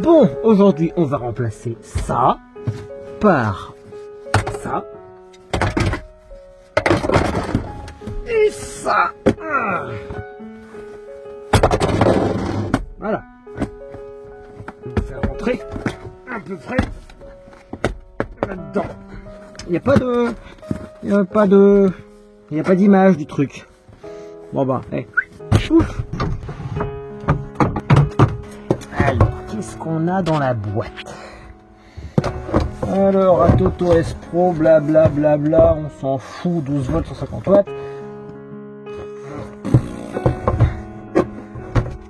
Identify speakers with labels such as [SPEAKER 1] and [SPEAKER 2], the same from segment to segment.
[SPEAKER 1] Bon, aujourd'hui, on va remplacer ça par ça. Et ça. Voilà. On va faire rentrer à peu près là-dedans. Il n'y a pas de... Il n'y a pas d'image du truc. Bon bah, hey. Ouf. Alors, qu'est-ce qu'on a dans la boîte? Alors, Atoto S Pro, blablabla, on s'en fout, 12 volts, 150 watts.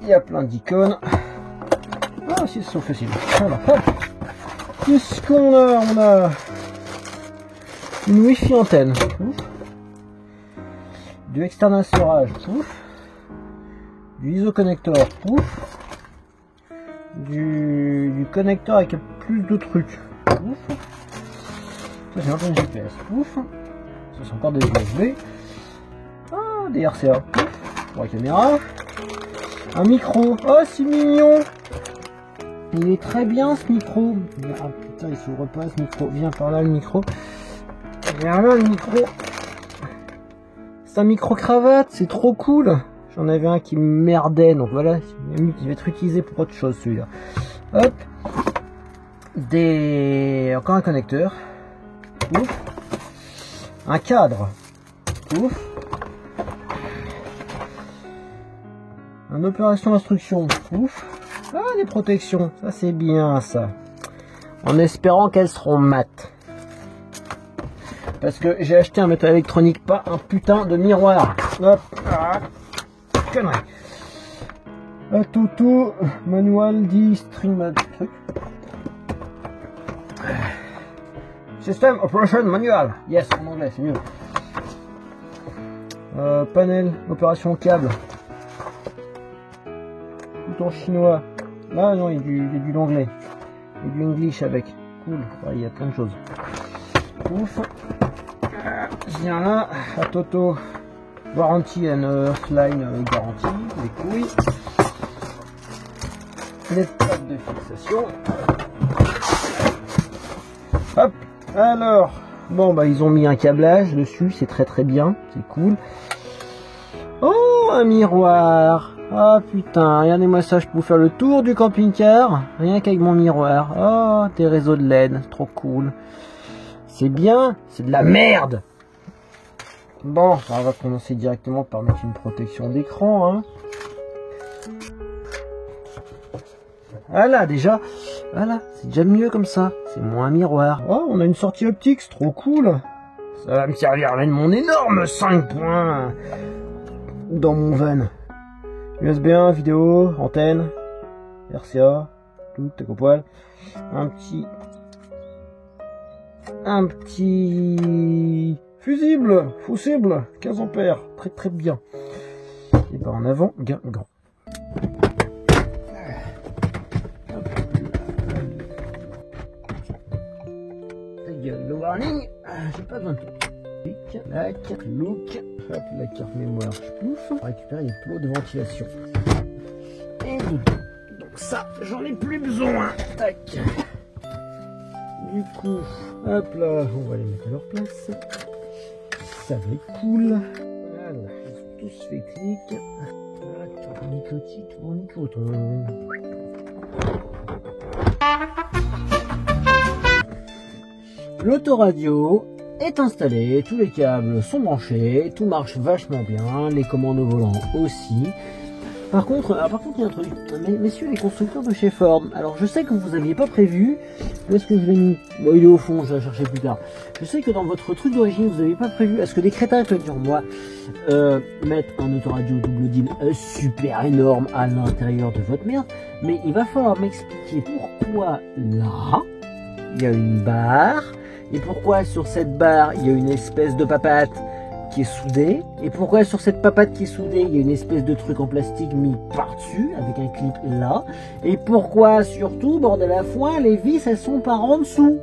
[SPEAKER 1] Il y a plein d'icônes. Ah, si, c'est facile. Voilà, hop. Qu'est-ce qu'on a? On a une Wi-Fi antenne. Ouf. Du external storage. Ouf. Du ISO connector. Ouf. Du connecteur avec plus de trucs. Ouf. Ça c'est un GPS. Ouf. Ça c'est encore des USB. Ah, des RCA. Ouf. Pour la caméra. Un micro. Oh, c'est mignon. Il est très bien ce micro. Ah putain, il s'ouvre pas ce micro. Viens par là le micro. Viens là le micro. C'est un micro cravate, c'est trop cool. J'en avais un qui merdait, donc voilà, il va être utilisé pour autre chose celui-là. Hop. Encore un connecteur. Ouf. Un cadre. Ouf. Un opération d'instruction. Ouf. Ah, des protections. Ça c'est bien ça. En espérant qu'elles seront mates. Parce que j'ai acheté un métal électronique, pas un putain de miroir. Hop. Ah. Connerie. Atoto manual dit string truc. System Operation Manual. Yes, en anglais, c'est mieux. Panel, opération câble. Tout en chinois. Là, non, il y a du l'anglais. Il y a du English avec. Cool. Ouais, il y a plein de choses. Ouf. Viens là. Atoto. Warranty and offline garantie. Les couilles. Les plaques de fixation. Hop. Alors. Bon, bah, ils ont mis un câblage dessus. C'est très très bien. C'est cool. Oh, un miroir. Ah putain, regardez-moi ça, je peux faire le tour du camping-car, rien qu'avec mon miroir. Oh, des réseaux de LED, trop cool. C'est bien, c'est de la merde. Bon, on va commencer directement par mettre une protection d'écran. Hein. Voilà, déjà, voilà, c'est déjà mieux comme ça. C'est moins un miroir. Oh, on a une sortie optique, c'est trop cool. Ça va me servir à mettre mon énorme 5 points dans mon van. USB 1, vidéo, antenne, RCA, tout, tac au poil. Un petit fusible, 15 ampères, très très bien. Et ben en avant, gant. Le warning, j'ai pas besoin de tout. Tac, look. Hop, la carte mémoire, je pouffe. Récupérer les plots de ventilation. Et donc ça, j'en ai plus besoin. Tac. Du coup, hop là, on va les mettre à leur place. Ça va être cool. Voilà, ils sont tous fait clic. Tournicoton. L'autoradio est installé, tous les câbles sont branchés, tout marche vachement bien, les commandes au volant aussi. Par contre, il y a un truc, messieurs les constructeurs de chez Ford, alors je sais que vous aviez pas prévu, où est-ce que je l'ai mis? Bon, il est au fond, je vais la chercher plus tard. Je sais que dans votre truc d'origine, vous n'avez pas prévu, est-ce que des crétins comme moi mettent un autoradio double DIN super énorme à l'intérieur de votre merde, mais il va falloir m'expliquer pourquoi là, il y a une barre, et pourquoi sur cette barre, il y a une espèce de papate qui est soudée, et pourquoi sur cette papate qui est soudée, il y a une espèce de truc en plastique mis par-dessus, avec un clip là, et pourquoi surtout, bordel à foin, les vis, elles sont par en dessous,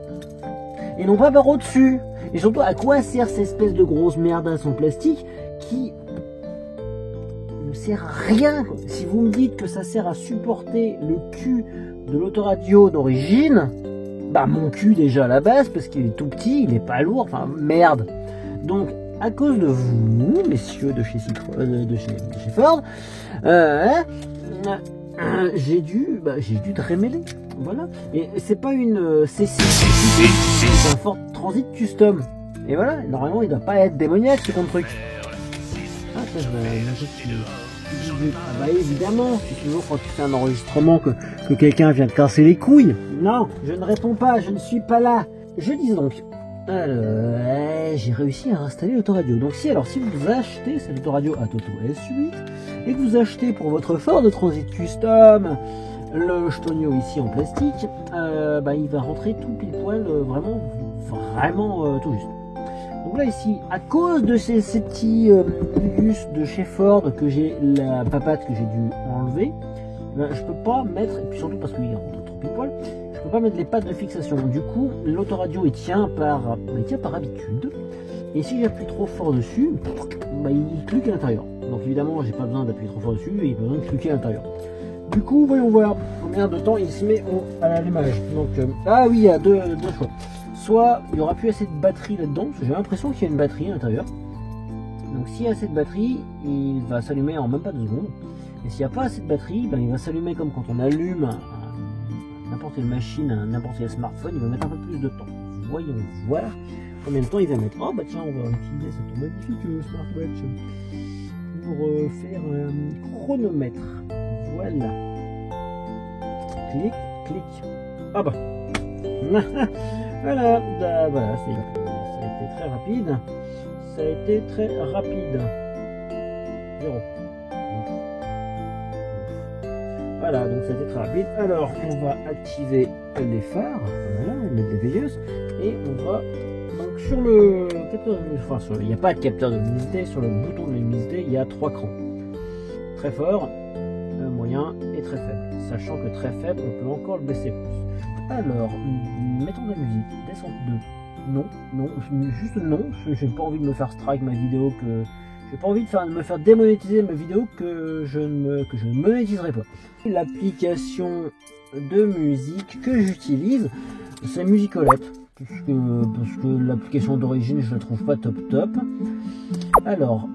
[SPEAKER 1] et non pas par au-dessus, et surtout, à quoi sert cette espèce de grosse merdasse en plastique qui sert à rien, quoi. Si vous me dites que ça sert à supporter le cul de l'autoradio d'origine, bah mon cul déjà à la base, parce qu'il est tout petit, il est pas lourd, enfin merde. Donc à cause de vous, messieurs de chez Ford, j'ai dû trémêler. Voilà. Et c'est pas une c'est un Ford Transit Custom. Et voilà, normalement il doit pas être démoniaque ce truc. Ah, ça, bah évidemment, c'est toujours quand tu fais un enregistrement que quelqu'un vient te casser les couilles. Non, je ne réponds pas, je ne suis pas là. Je dis donc. Alors, j'ai réussi à installer l'autoradio. Donc si vous achetez cette autoradio à Toto S8 et que vous achetez pour votre Ford Transit Custom le ch'tonio ici en plastique, bah il va rentrer tout pile poil, vraiment tout juste. Donc là ici, à cause de ces petits bus de chez Ford que j'ai la papate que j'ai dû enlever, ben, je peux pas mettre, et puis surtout parce qu'il rentre trop pile poil, je peux pas mettre les pattes de fixation. Du coup, l'autoradio il tient par habitude. Et si j'appuie trop fort dessus, bah, il clique à l'intérieur. Donc évidemment, j'ai pas besoin d'appuyer trop fort dessus et il a besoin de cliquer à l'intérieur. Du coup, voyons voir combien de temps il se met à l'allumage. Donc, ah oui, il y a deux choix. Soit il n'y aura plus assez de batterie là-dedans, parce que j'ai l'impression qu'il y a une batterie à l'intérieur. Donc s'il y a assez de batterie, il va s'allumer en même pas 2 secondes. Et s'il n'y a pas assez de batterie, ben, il va s'allumer comme quand on allume n'importe quelle machine, n'importe quel smartphone, il va mettre un peu plus de temps. Voyons voir combien de temps il va mettre. Oh bah tiens, on va utiliser cette magnifique smartwatch pour faire un chronomètre. Voilà. Clic, clic. Ah bah. Voilà, voilà, ça a été très rapide. Ça a été très rapide. 0. Voilà, donc ça a été très rapide. Alors, on va activer les phares, voilà, mettre des veilleuses, et on va donc sur le capteur de luminosité, enfin, il n'y a pas de capteur de luminosité, sur le bouton de luminosité, il y a 3 crans. Très fort, moyen et très faible. Sachant que très faible, on peut encore le baisser plus. Alors, mettons de la musique, descente 2. Non, juste non, j'ai pas envie de me faire strike ma vidéo, j'ai pas envie de me faire démonétiser ma vidéo que je ne monétiserai pas. L'application de musique que j'utilise, c'est Musicolette, parce que l'application d'origine je la trouve pas top. Alors,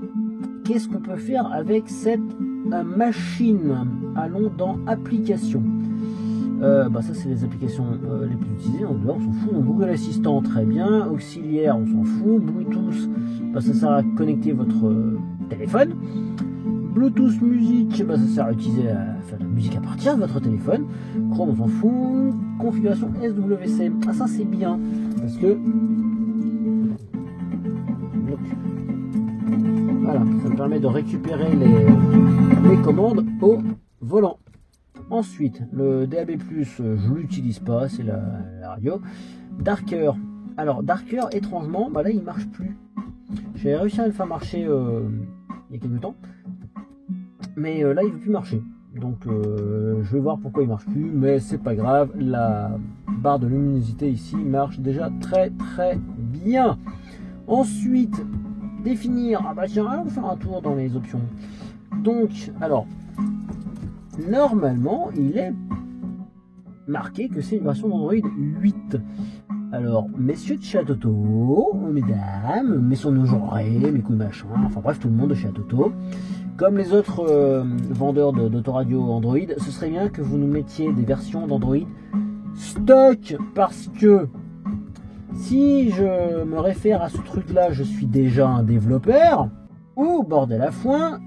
[SPEAKER 1] qu'est-ce qu'on peut faire avec cette machine? Allons dans applications. Bah ça c'est les applications les plus utilisées, donc là on s'en fout. Donc, Google Assistant très bien, auxiliaire on s'en fout, Bluetooth bah, ça sert à connecter votre téléphone, Bluetooth musique bah, ça sert à utiliser faire de la musique à partir de votre téléphone, Chrome on s'en fout, configuration SWC, ah ça c'est bien parce que donc, voilà, ça me permet de récupérer les commandes au volant. Ensuite, le DAB+, je l'utilise pas, c'est la radio. Darker. Alors, Darker, étrangement, bah là, il marche plus. J'ai réussi à le faire marcher il y a quelques temps. Mais là, il ne veut plus marcher. Donc, je vais voir pourquoi il marche plus. Mais c'est pas grave. La barre de luminosité ici marche déjà très bien. Ensuite, définir. Ah bah tiens, allons faire un tour dans les options. Donc, alors... Normalement, il est marqué que c'est une version d'Android 8. Alors, messieurs de chez Atoto, mesdames, messieurs de genrés, mes couilles machin, enfin bref, tout le monde de chez Atoto, comme les autres vendeurs d'autoradio Android, ce serait bien que vous nous mettiez des versions d'Android stock, parce que si je me réfère à ce truc-là, je suis déjà un développeur, ou bordel à foin,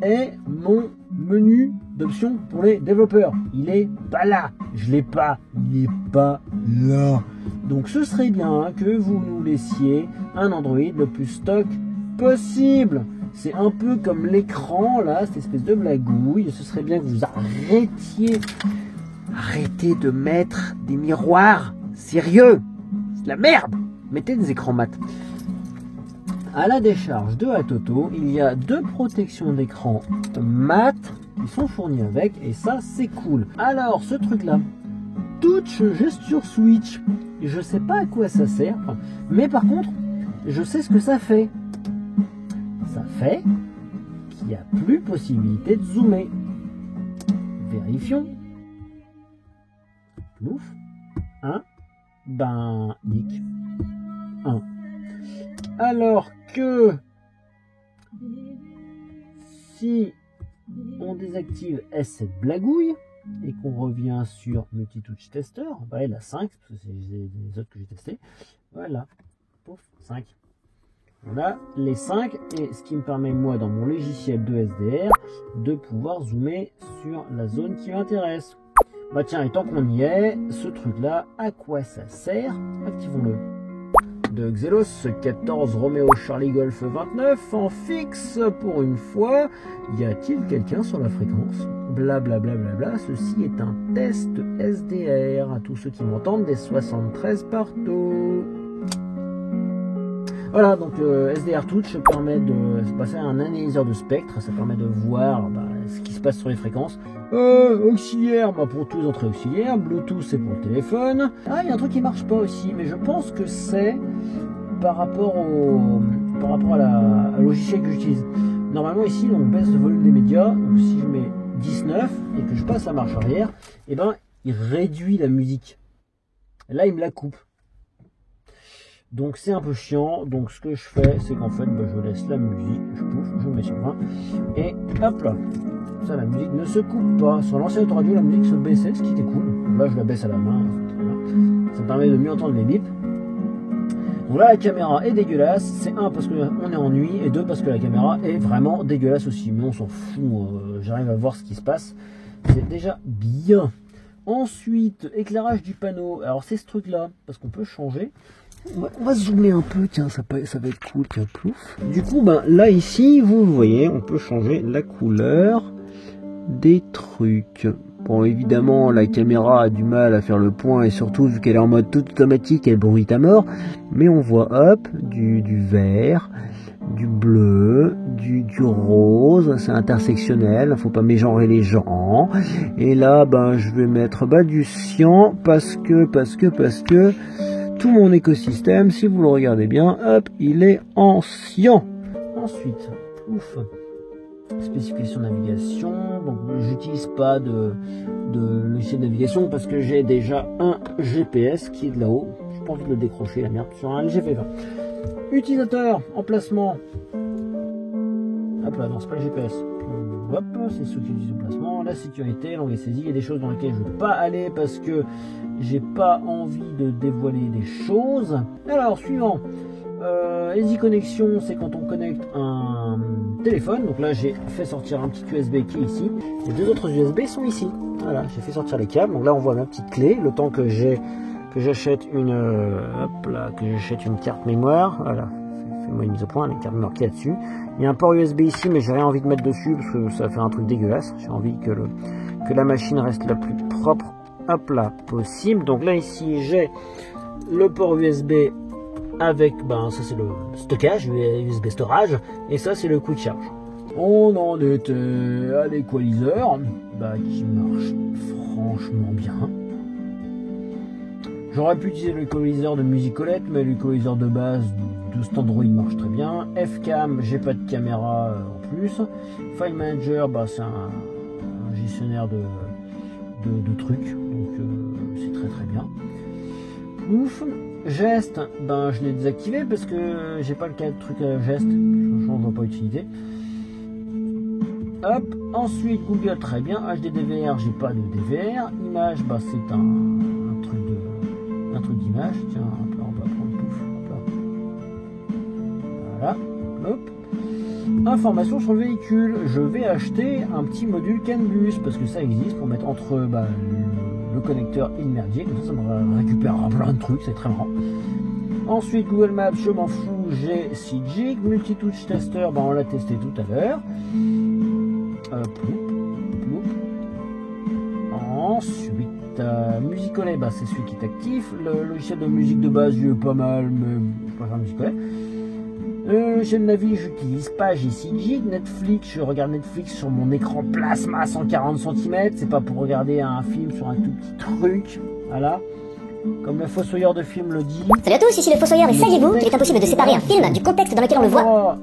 [SPEAKER 1] est mon menu d'options pour les développeurs. Il est pas là. Je l'ai pas. Il est pas là. Donc ce serait bien que vous nous laissiez un Android le plus stock possible. C'est un peu comme l'écran là, cette espèce de blagouille. Ce serait bien que vous arrêtez de mettre des miroirs. Sérieux. C'est de la merde. Mettez des écrans mat. À la décharge de Atoto, il y a 2 protections d'écran mat qui sont fournies avec, et ça c'est cool. Alors ce truc là, touch gesture switch, je sais pas à quoi ça sert, mais par contre je sais ce que ça fait. Ça fait il n'y a plus possibilité de zoomer. Vérifions. Plouf. 1. Ben, nick. 1. Alors que si on désactive S7 blagouille et qu'on revient sur Multitouch Tester, bah il a 5, parce que c'est les autres que j'ai testés. Voilà. Pouf, 5. On a les 5 et ce qui me permet moi dans mon logiciel de SDR de pouvoir zoomer sur la zone qui m'intéresse. Bah tiens, et tant qu'on y est, ce truc là, à quoi ça sert? Activons-le. De Xelos 14 Romeo Charlie Golf 29 en fixe pour une fois. Y a-t-il quelqu'un sur la fréquence? Blablabla, ceci est un test SDR à tous ceux qui m'entendent des 73 partout. Voilà, donc SDR Touch permet de passer à un analyseur de spectre, ça permet de voir ce qui se passe sur les fréquences. Auxiliaire, pour tous les entrées auxiliaires, Bluetooth c'est pour le téléphone. Ah, il y a un truc qui marche pas aussi, mais je pense que c'est par rapport à la logiciel que j'utilise. Normalement ici, on baisse le volume des médias, donc si je mets 19 et que je passe à marche arrière, et ben il réduit la musique. Là, il me la coupe. Donc c'est un peu chiant, donc ce que je fais, c'est qu'en fait, je laisse la musique, je mets sur 20, et hop là, ça la musique ne se coupe pas. Sur l'ancien autoradio, la musique se baissait, ce qui était cool. Là, je la baisse à la main, ça me permet de mieux entendre les bips. Donc là, la caméra est dégueulasse, c'est 1 parce qu'on est en nuit, et 2 parce que la caméra est vraiment dégueulasse aussi, mais on s'en fout, j'arrive à voir ce qui se passe, c'est déjà bien. Ensuite, éclairage du panneau, alors c'est ce truc là, parce qu'on peut changer. On va zoomer un peu, tiens, ça va être cool, tiens, plouf. Du coup, là ici, vous voyez, on peut changer la couleur des trucs. Bon, évidemment, la caméra a du mal à faire le point, et surtout, vu qu'elle est en mode tout automatique, elle bruite à mort. Mais on voit, hop, du vert, du bleu, du rose, c'est intersectionnel, faut pas mégenrer les gens. Et là, je vais mettre du cyan, parce que tout mon écosystème, si vous le regardez bien, hop, il est en cyan. Ensuite, ouf, spécification de navigation. Donc, j'utilise pas de logiciel de navigation parce que j'ai déjà un GPS qui est de là-haut. J'ai pas envie de le décrocher, la merde, sur un LG V20. Utilisateur, emplacement. Hop là, non, c'est pas le GPS. Hop, c'est ceux qui utilisent le placement. La sécurité, l'onglet saisie, il y a des choses dans lesquelles je ne vais pas aller parce que j'ai pas envie de dévoiler des choses. Alors, suivant. Easy Connexion, c'est quand on connecte un téléphone. Donc là, j'ai fait sortir un petit USB qui est ici. Les deux autres USB sont ici. Voilà, j'ai fait sortir les câbles. Donc là, on voit ma petite clé. Le temps que j'achète une carte mémoire. Voilà, fais-moi une mise au point. Les cartes mémoire qui est dessus. Il y a un port USB ici, mais j'ai rien envie de mettre dessus parce que ça fait un truc dégueulasse. J'ai envie que la machine reste la plus propre, hop là, possible. Donc là, ici, j'ai le port USB avec, ça c'est le stockage, USB storage, et ça c'est le quick charge. On en était à l'équaliseur, qui marche franchement bien. J'aurais pu utiliser l'équaliseur de Musicolette, mais l'équaliseur de base de cet Android marche très bien. Fcam, j'ai pas de caméra en plus. File Manager, c'est un gestionnaire de trucs, donc c'est très très bien. Ouf. Geste, je l'ai désactivé parce que j'ai pas le truc geste, je ne vois pas utiliser. Hop, ensuite Google, très bien. HD DVR, j'ai pas de DVR. Image, c'est un truc d'image. Tiens, hop là, on va prendre tout. Voilà, hop. Information sur le véhicule. Je vais acheter un petit module CAN bus parce que ça existe pour mettre entre le connecteur et le merdier, comme ça me récupérera plein de trucs, c'est très marrant. Ensuite, Google Maps, je m'en fous, j'ai 6 GB. Multitouch Tester, on l'a testé tout à l'heure. Ensuite, Musicollet, c'est celui qui est actif. Le logiciel de musique de base, il est pas mal, mais je préfère Musicollet. Chaîne Navi, j'utilise pas, j'ai 6 GB. Netflix, je regarde Netflix sur mon écran plasma 140 cm. C'est pas pour regarder un film sur un tout petit truc. Voilà. Comme le fossoyeur de film le dit.
[SPEAKER 2] Salut à tous, ici le fossoyeur, et saviez-vous qu'il est impossible de séparer un film du contexte dans lequel on le voit?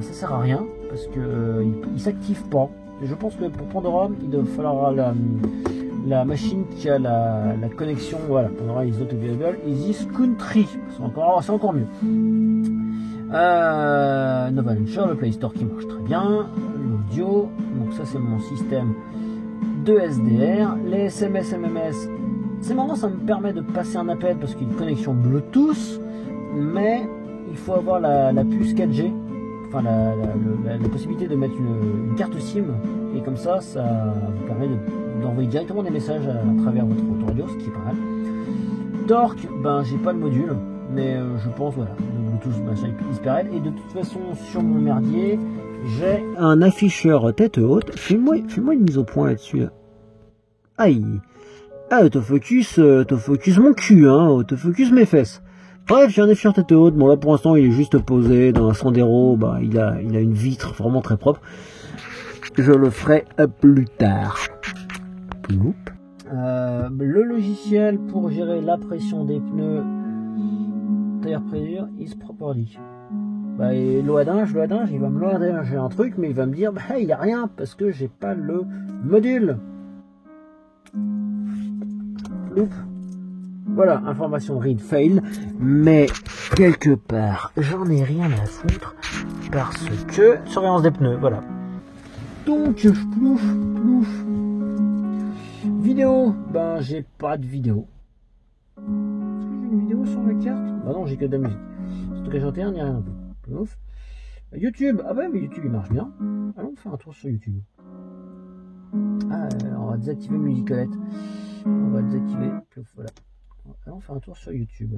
[SPEAKER 1] Ça sert à rien. parce que il s'active pas. Et je pense que pour Pandora, il doit falloir la machine qui a la connexion. Voilà, Pandora is not available in this country. C'est encore mieux. Nova Launcher, le Play Store qui marche très bien. L'audio, donc ça c'est mon système de SDR. Les SMS, MMS, c'est marrant, ça me permet de passer un appel parce qu'il y a une connexion Bluetooth, mais il faut avoir la puce 4G, enfin la possibilité de mettre une carte SIM, et comme ça vous permet d'envoyer directement des messages à travers votre autoradio, ce qui est pas mal. Torque, ben j'ai pas le module, mais je pense voilà, le Bluetooth machin il disparaît, et de toute façon sur mon merdier, j'ai un afficheur tête haute. Fais-moi une mise au point là-dessus. Là. Aïe. Ah, autofocus mon cul, hein, autofocus mes fesses. Bref, j'ai un afficheur tête haute. Bon, là pour l'instant, il est juste posé dans un Sandero. Bah, il a une vitre vraiment très propre. Je le ferai plus tard. Ploup. Le logiciel pour gérer la pression des pneus, tire pressure is properly. Bah, et l'oadinge, il va me loadinger un truc, mais il va me dire, bah, il n'y a rien, parce que j'ai pas le module. Loup. Voilà, information read fail, mais quelque part, j'en ai rien à foutre, parce que, surveillance des pneus, voilà. Donc, plouf. Vidéo, ben, j'ai pas de vidéo. Est-ce que j'ai une vidéo sur la carte? Bah non, j'ai que de la musique. Stockage 21, il n'y a rien non plus. Plouf. YouTube, ah ouais, mais YouTube il marche bien. Allons faire un tour sur YouTube. Ah, on va désactiver Musicolette. On va désactiver. Plouf, voilà. Allons faire un tour sur YouTube.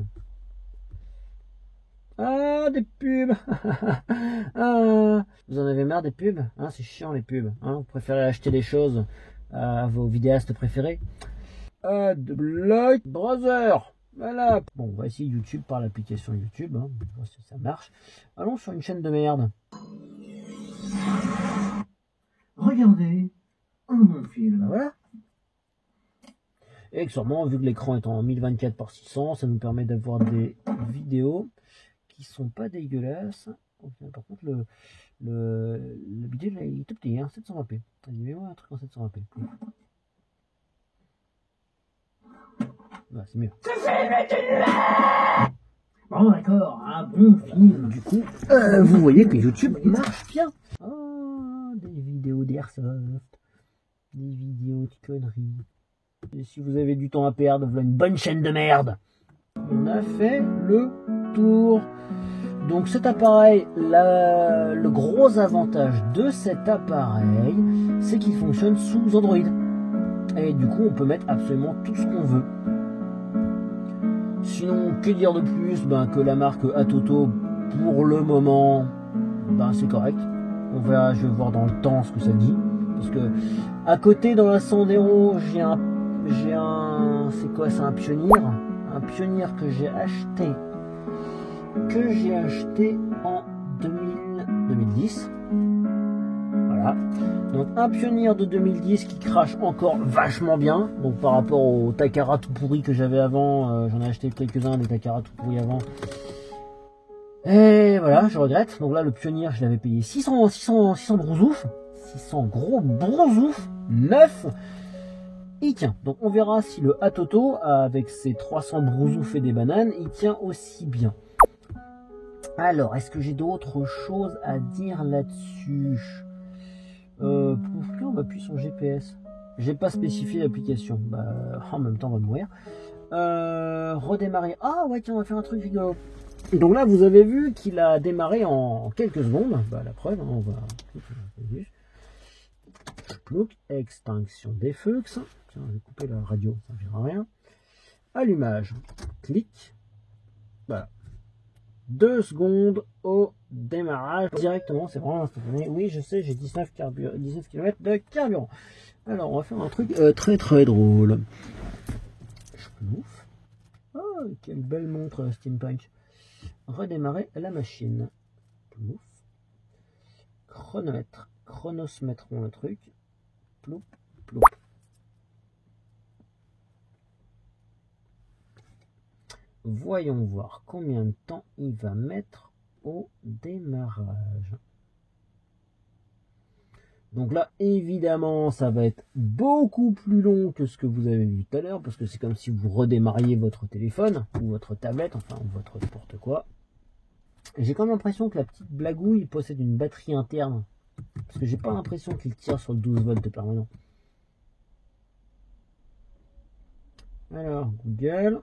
[SPEAKER 1] Ah, des pubs. Ah, vous en avez marre des pubs, hein, c'est chiant les pubs. Hein, vous préférez acheter des choses à vos vidéastes préférés. Adblock Browser. Voilà. Bon, on va essayer YouTube par l'application YouTube. Hein. On va voir si ça marche. Allons sur une chaîne de merde. Regardez un bon film. Ben voilà. Et accessoirement, vu que l'écran est en 1024 par 600, ça nous permet d'avoir des vidéos qui sont pas dégueulasses. Par contre, le budget là, il est tout petit, hein, 720p. Mets-moi un truc en 720p. Voilà, c'est mieux. Bon, d'accord, un bon film. Du coup, vous voyez que YouTube marche bien. Oh, des vidéos d'Airsoft, des vidéos de conneries. Et si vous avez du temps à perdre, voilà une bonne chaîne de merde. On a fait le tour. Donc cet appareil, le gros avantage de cet appareil, c'est qu'il fonctionne sous Android. Et du coup, on peut mettre absolument tout ce qu'on veut. Sinon, que dire de plus que la marque Atoto, pour le moment, c'est correct. On verra, je vais voir dans le temps ce que ça dit. Parce que à côté, dans la Sandero, j'ai un c'est quoi, c'est un Pioneer. Un Pioneer que j'ai acheté en 2010. Voilà. Donc un Pioneer de 2010 qui crache encore vachement bien. Donc par rapport au Takara tout pourri que j'avais avant, j'en ai acheté quelques-uns des Takara tout pourris avant. Et voilà, je regrette. Donc là le Pioneer, je l'avais payé 600 brousouf. 600 gros brousouf neuf. Il tient. Donc on verra si le Atoto, avec ses 300 brousouf et des bananes, il tient aussi bien. Alors, est-ce que j'ai d'autres choses à dire là-dessus? Pourquoi on appuie sur GPS? J'ai pas spécifié l'application. En même temps, on va mourir. Redémarrer. Ah ouais, tiens, on va faire un truc rigolo. Donc là, vous avez vu qu'il a démarré en quelques secondes. La preuve, hein, on va... Plouc, extinction des feux. Tiens, je vais couper la radio, ça ne servira à rien. Allumage. Clic. Voilà. 2 secondes au démarrage. Directement, c'est vraiment instantané. Oui, je sais, j'ai 19 km de carburant. Alors, on va faire un truc très très drôle. Ouf. Oh, quelle belle montre steampunk. Redémarrer la machine. Ouf. Chronomètre. Chronosmétrons le truc. Ploup, ploup. Voyons voir combien de temps il va mettre au démarrage. Donc là, évidemment, ça va être beaucoup plus long que ce que vous avez vu tout à l'heure, parce que c'est comme si vous redémarriez votre téléphone, ou votre tablette, enfin, ou votre n'importe quoi. J'ai quand même l'impression que la petite blagouille possède une batterie interne, parce que j'ai pas l'impression qu'il tire sur le 12 volts permanent. Alors, Google.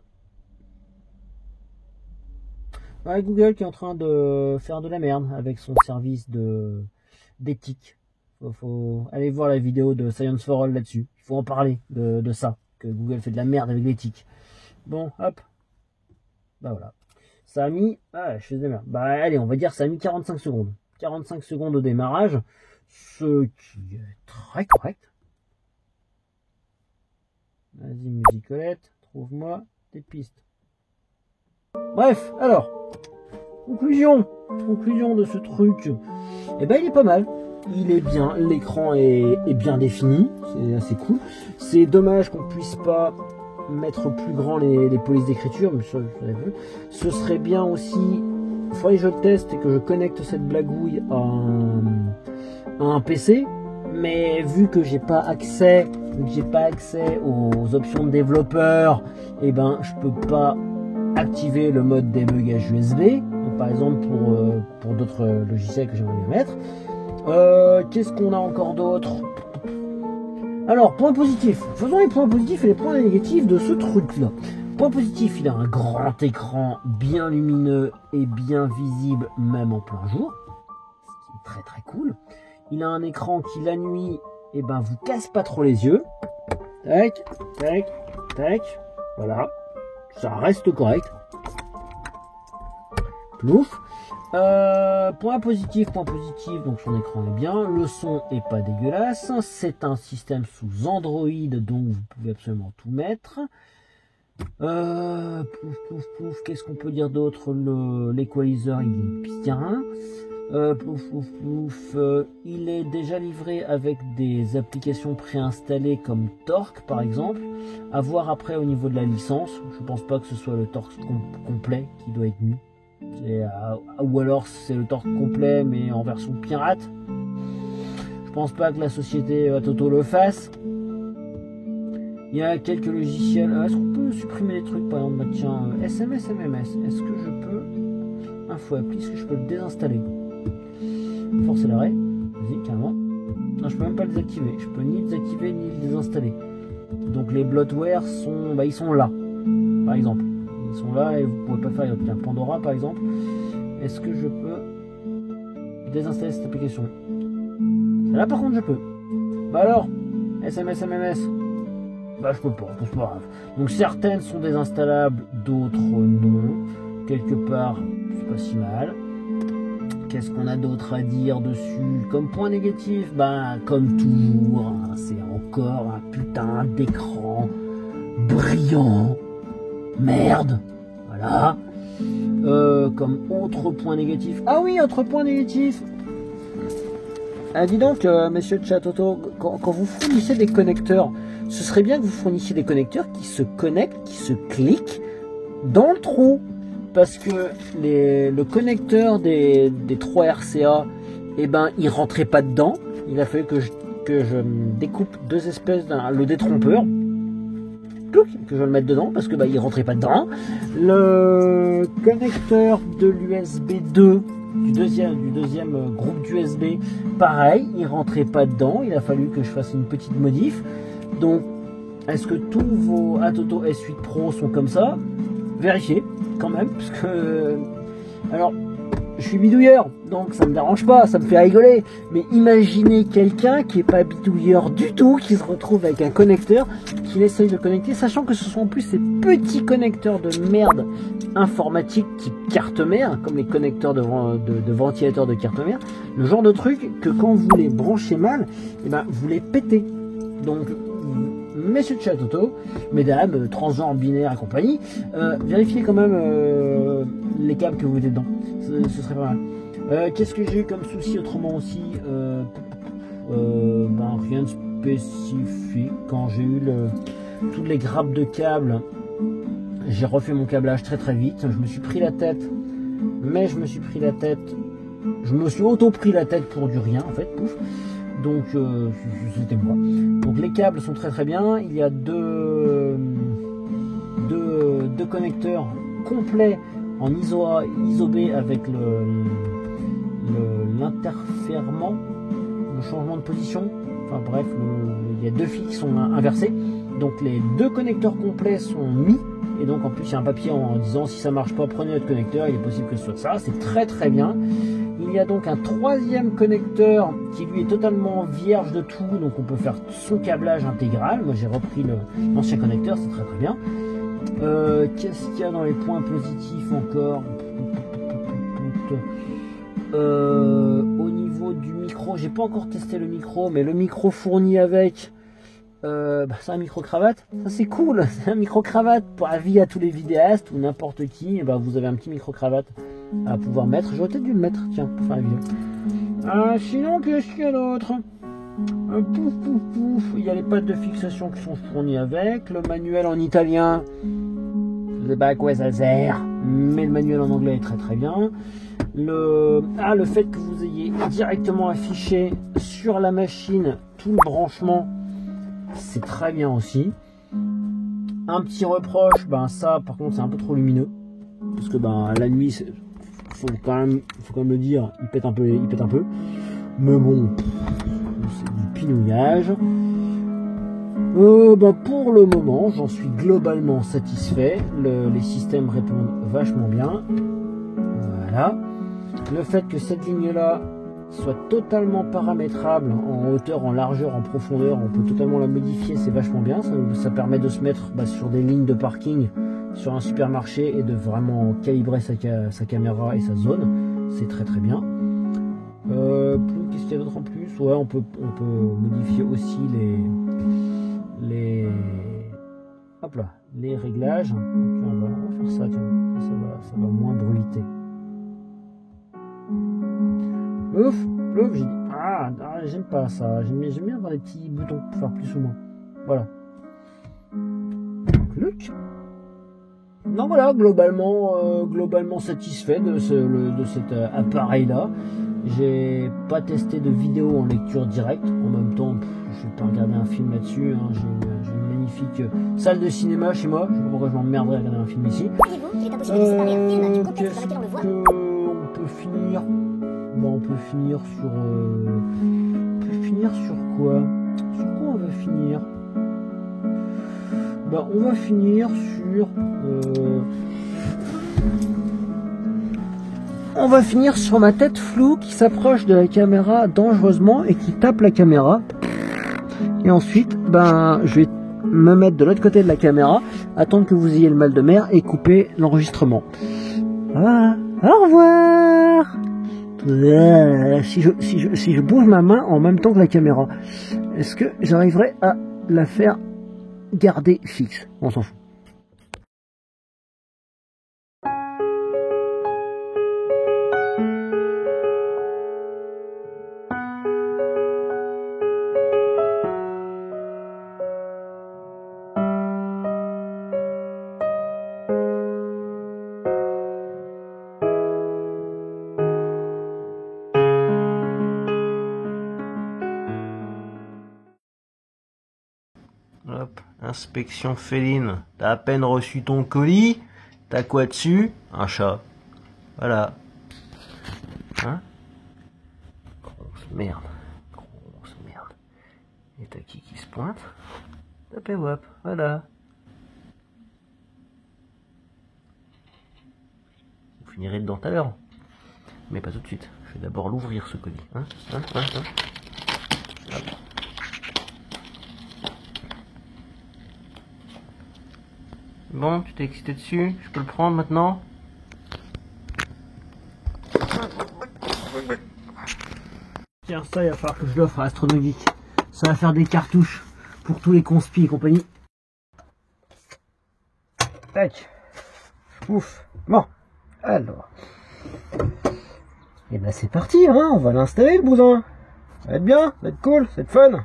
[SPEAKER 1] Ouais, Google qui est en train de faire de la merde avec son service d'éthique. Faut aller voir la vidéo de Science for All là-dessus. Il faut en parler de ça, que Google fait de la merde avec l'éthique. Bon, hop. Bah voilà. Ça a mis... Ah, je fais de la merde. Bah allez, on va dire ça a mis 45 secondes. 45 secondes au démarrage, ce qui est très correct. Vas-y, musicolette, trouve-moi des pistes. Bref, alors, conclusion de ce truc. Eh ben, il est pas mal. Il est bien, l'écran est bien défini, c'est assez cool. C'est dommage qu'on puisse pas mettre plus grand les polices d'écriture, mais ça, ce serait bien aussi. Il faudrait que je le teste et que je connecte cette blagouille à un PC. Mais vu que j'ai pas accès aux options de développeur, et ben je peux pas activer le mode débugage USB. Donc, par exemple pour d'autres logiciels que j'aimerais bien mettre. Qu'est-ce qu'on a encore d'autre? Alors, point positif. Faisons les points positifs et les points négatifs de ce truc-là. Point positif, il a un grand écran bien lumineux et bien visible, même en plein jour. Ce qui est très très cool. Il a un écran qui, la nuit, eh ben, vous casse pas trop les yeux. Tac, tac, tac. Voilà. Ça reste correct. Plouf. Point positif, donc son écran est bien, le son est pas dégueulasse, c'est un système sous Android, donc vous pouvez absolument tout mettre. Pouf, pouf, pouf, qu'est-ce qu'on peut dire d'autre? L'equalizer, il est bien. Pouf, pouf, pouf, il est déjà livré avec des applications préinstallées comme Torque par exemple. À voir après au niveau de la licence, je pense pas que ce soit le Torque complet qui doit être mis. Ou alors c'est le Torque complet mais en version pirate. Je pense pas que la société Toto le fasse. Il y a quelques logiciels. Est-ce qu'on peut supprimer des trucs, par exemple, bah, tiens, SMS MMS. Est-ce que je peux info appli, est-ce que je peux le désinstaller? Forcer l'arrêt. Vas-y, carrément. Non, je peux même pas le désactiver. Je peux ni le désactiver ni le désinstaller. Donc les bloatware sont, bah, ils sont là, par exemple. Ils sont là et vous pouvez pas faire. Tiens, Pandora par exemple. Est-ce que je peux désinstaller cette application? Là par contre je peux. Bah alors, SMS MMS. Bah je peux pas, c'est pas grave. Donc certaines sont désinstallables, d'autres non. Quelque part, c'est pas si mal. Qu'est-ce qu'on a d'autre à dire dessus? Comme point négatif, bah comme toujours, hein, c'est encore un putain d'écran brillant. Merde, voilà. Comme autre point négatif. Ah oui, autre point négatif. Ah dis donc, monsieur Chatoto, quand vous fournissez des connecteurs, ce serait bien que vous fournissiez des connecteurs qui se connectent, qui se cliquent dans le trou. Parce que le connecteur des 3 RCA, eh ben, il rentrait pas dedans. Il a fallu que je découpe deux espèces le détrompeur. Que je le mette dedans parce que bah, il rentrait pas dedans. Le connecteur de l'USB 2 du deuxième groupe d'USB, pareil, il rentrait pas dedans. Il a fallu que je fasse une petite modif. Donc, est-ce que tous vos Atoto S8 Pro sont comme ça? Vérifiez quand même, parce que alors je suis bidouilleur, donc ça me dérange pas, ça me fait rigoler. Mais imaginez quelqu'un qui est pas bidouilleur du tout, qui se retrouve avec un connecteur, qu'il essaye de connecter, sachant que ce sont en plus ces petits connecteurs de merde informatique type carte mère, comme les connecteurs de ventilateurs de carte mère, le genre de truc que quand vous les branchez mal, et ben vous les pétez. Donc messieurs de Chatoto, mesdames, transgenres, binaires et compagnie, vérifiez quand même les câbles que vous mettez dedans. Ce serait pas mal. Qu'est-ce que j'ai eu comme souci autrement aussi? Ben, rien de spécifique. Quand j'ai eu toutes les grappes de câbles, j'ai refait mon câblage très très vite. Je me suis pris la tête, je me suis auto-pris la tête pour du rien en fait, pouf. Donc c'était moi. Donc les câbles sont très très bien. Il y a deux connecteurs complets en ISO-A, ISO-B avec l'interfèrement, le changement de position. Enfin bref, il y a deux fils qui sont inversés. Donc les deux connecteurs complets sont mis. Et donc en plus il y a un papier en disant si ça marche pas, prenez notre connecteur. Il est possible que ce soit ça. C'est très très bien. Il y a donc un troisième connecteur qui lui est totalement vierge de tout. Donc on peut faire son câblage intégral. Moi j'ai repris l'ancien connecteur, c'est très très bien. Qu'est-ce qu'il y a dans les points positifs encore? Au niveau du micro, j'ai pas encore testé le micro, mais le micro fourni avec, c'est un micro-cravate. Ça c'est cool, c'est un micro-cravate pour avis à tous les vidéastes ou n'importe qui. Et vous avez un petit micro-cravate à pouvoir mettre. J'aurais peut-être dû le mettre, tiens, pour faire la vidéo. Sinon, qu'est-ce qu'il y a d'autre? Pouf pouf pouf, il y a les pattes de fixation qui sont fournies avec, le manuel en italien, je sais pas à quoi ça sert, mais le manuel en anglais est très très bien. Le fait que vous ayez directement affiché sur la machine tout le branchement, c'est très bien aussi. Un petit reproche, ça par contre c'est un peu trop lumineux, parce que la nuit, faut quand même le dire, il pète un peu, mais bon, c'est du pinouillage. Pour le moment, j'en suis globalement satisfait. Les systèmes répondent vachement bien. Voilà. Le fait que cette ligne-là soit totalement paramétrable en hauteur, en largeur, en profondeur, on peut totalement la modifier, c'est vachement bien. Ça permet de se mettre sur des lignes de parking, sur un supermarché, et de vraiment calibrer sa caméra et sa zone. C'est très très bien. Qu'est-ce qu'il y a d'autre en plus? Ouais, on peut modifier aussi les réglages. Donc, on va faire ça, tiens. Ça va moins bruiter. Ouf, j'ai dit, j'aime pas ça. J'aime bien avoir des petits boutons pour faire plus ou moins. Voilà. Look. Non, voilà, globalement satisfait de cet appareil-là. J'ai pas testé de vidéo en lecture directe. En même temps, je vais pas regarder un film là-dessus. J'ai une magnifique salle de cinéma chez moi. Je sais pas pourquoi je m'emmerderais à regarder un film ici. Qu'est-ce qu'on peut finir? On peut finir sur... sur quoi? Sur quoi on va finir? On va finir sur... On va finir sur ma tête floue qui s'approche de la caméra dangereusement et qui tape la caméra. Et ensuite, je vais me mettre de l'autre côté de la caméra, attendre que vous ayez le mal de mer et couper l'enregistrement. Voilà. Au revoir. Si je bouge ma main en même temps que la caméra, est-ce que j'arriverai à la faire garder fixe? On s'en fout. Hop, inspection féline. T'as à peine reçu ton colis. T'as quoi dessus? Un chat. Voilà. Hein? Grosse merde. Grosse merde. Et t'as qui se pointe? Tapez wop. Voilà. Vous finirez dedans tout à l'heure. Mais pas tout de suite. Je vais d'abord l'ouvrir ce colis. Hop. Bon, tu t'es excité dessus, je peux le prendre maintenant? Tiens, ça, il va falloir que je l'offre à Astronogeek. Ça va faire des cartouches pour tous les conspis et compagnie. Tac. Ouf. Bon. Alors. Et c'est parti, hein, on va l'installer le bousin. Ça va être bien, ça va être cool, ça va être fun.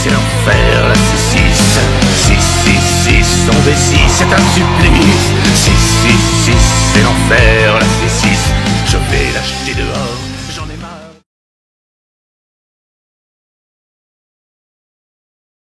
[SPEAKER 2] C'est l'enfer, la C6, tomber 6, c'est un supplice. 6, c'est l'enfer, la C6, je vais l'acheter. dehors.